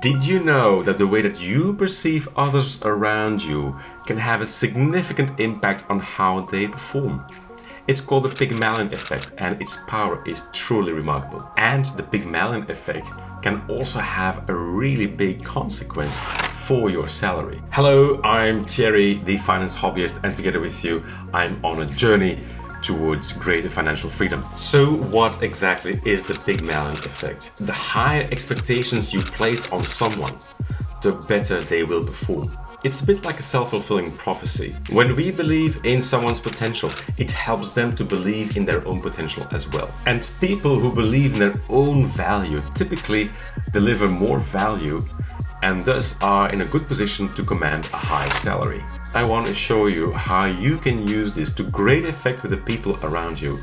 Did you know that the way that you perceive others around you can have a significant impact on how they perform? It's called the Pygmalion Effect, and its power is truly remarkable. And the Pygmalion Effect can also have a really big consequence for your salary. Hello, I'm Thierry, the Finance Hobbyist, and together with you, I'm on a journey towards greater financial freedom. So what exactly is the Pygmalion Effect? The higher expectations you place on someone, the better they will perform. It's a bit like a self-fulfilling prophecy. When we believe in someone's potential, it helps them to believe in their own potential as well. And people who believe in their own value typically deliver more value and thus are in a good position to command a high salary. I want to show you how you can use this to great effect with the people around you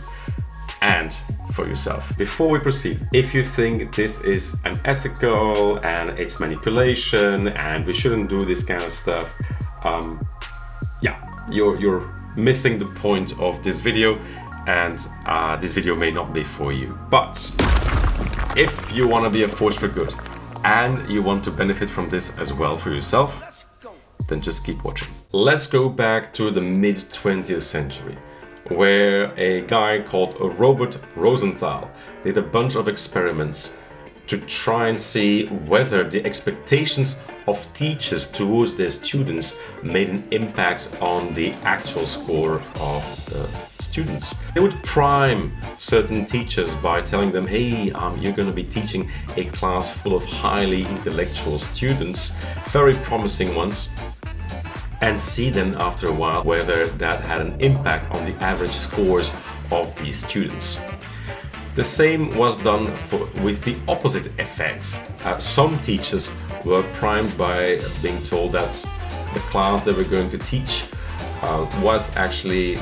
and for yourself. Before we proceed, if you think this is unethical and it's manipulation and we shouldn't do this kind of stuff, you're missing the point of this video, and this video may not be for you. But if you want to be a force for good and you want to benefit from this as well for yourself, then just keep watching. Let's go back to the mid-20th century, where a guy called Robert Rosenthal did a bunch of experiments to try and see whether the expectations of teachers towards their students made an impact on the actual score of the students. They would prime certain teachers by telling them, hey, you're going to be teaching a class full of highly intellectual students, very promising ones, and see then after a while whether that had an impact on the average scores of these students. The same was done with the opposite effect. Some teachers were primed by being told that the class they were going to teach was actually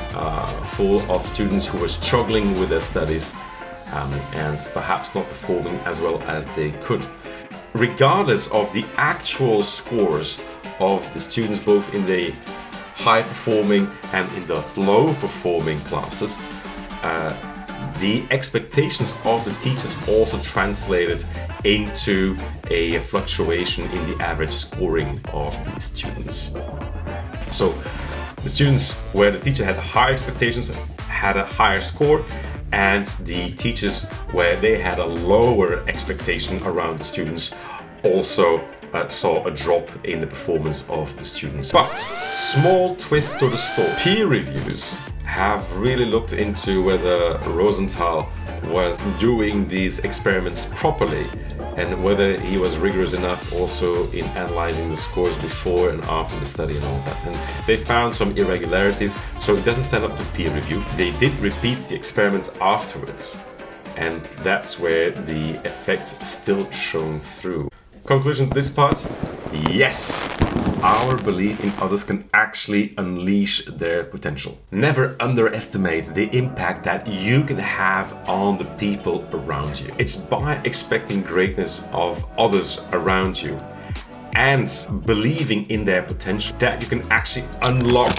full of students who were struggling with their studies and perhaps not performing as well as they could. Regardless of the actual scores of the students, both in the high performing and in the low performing classes, the expectations of the teachers also translated into a fluctuation in the average scoring of the students. So the students where the teacher had higher expectations had a higher score, and the teachers where they had a lower expectation around the students also saw a drop in the performance of the students. But small twist to the story. Peer reviews have really looked into whether Rosenthal was doing these experiments properly and whether he was rigorous enough also in analyzing the scores before and after the study and all that. And they found some irregularities, so it doesn't stand up to peer review. They did repeat the experiments afterwards, and that's where the effect still shone through. Conclusion to this part: yes, our belief in others can actually unleash their potential. Never underestimate the impact that you can have on the people around you. It's by expecting greatness of others around you and believing in their potential that you can actually unlock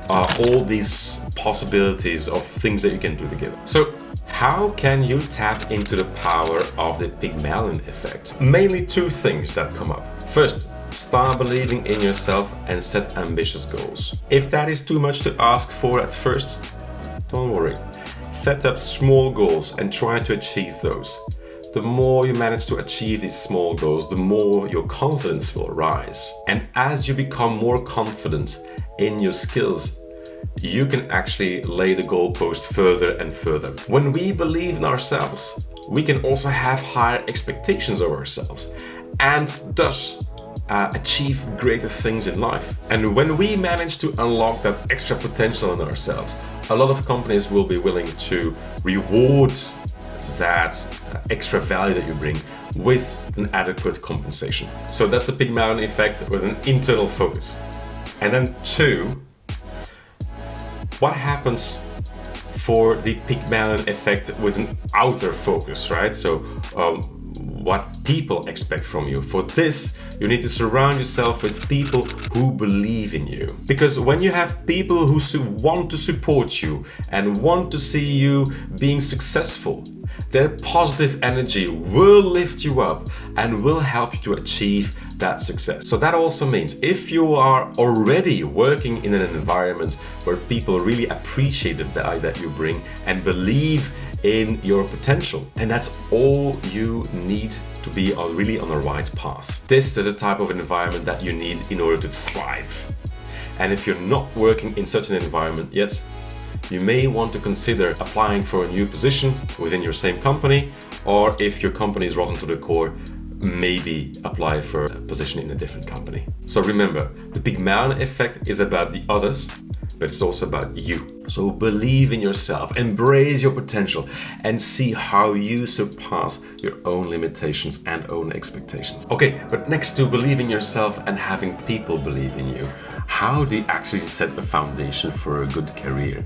all these possibilities of things that you can do together. So how can you tap into the power of the Pygmalion Effect? Mainly two things that come up. First, start believing in yourself and set ambitious goals. If that is too much to ask for at first, don't worry. Set up small goals and try to achieve those. The more you manage to achieve these small goals, the more your confidence will rise. And as you become more confident in your skills, you can actually lay the goalpost further and further. When we believe in ourselves, we can also have higher expectations of ourselves and thus achieve greater things in life. And when we manage to unlock that extra potential in ourselves, a lot of companies will be willing to reward that extra value that you bring with an adequate compensation. So that's the Pygmalion Effect with an internal focus. And then two, what happens for the Pygmalion Effect with an outer focus, right? So what people expect from you. For this, you need to surround yourself with people who believe in you. Because when you have people who want to support you and want to see you being successful, their positive energy will lift you up and will help you to achieve that success. So that also means if you are already working in an environment where people really appreciate the value that you bring and believe in your potential, and that's all you need to be really on the right path. This is the type of environment that you need in order to thrive. And if you're not working in such an environment yet, you may want to consider applying for a new position within your same company, or if your company is rotten to the core, maybe apply for a position in a different company. So remember, the Pygmalion Effect is about the others, but it's also about you. So believe in yourself, embrace your potential, and see how you surpass your own limitations and own expectations. Okay, but next to believing yourself and having people believe in you, how do you actually set the foundation for a good career?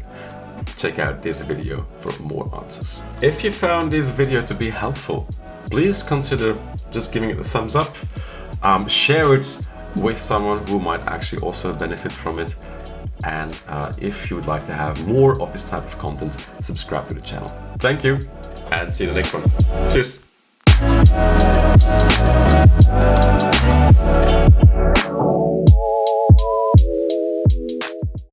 Check out this video for more answers. If you found this video to be helpful, please consider just giving it a thumbs up, share it with someone who might actually also benefit from it. And if you would like to have more of this type of content, subscribe to the channel. Thank you, and see you in the next one. Cheers.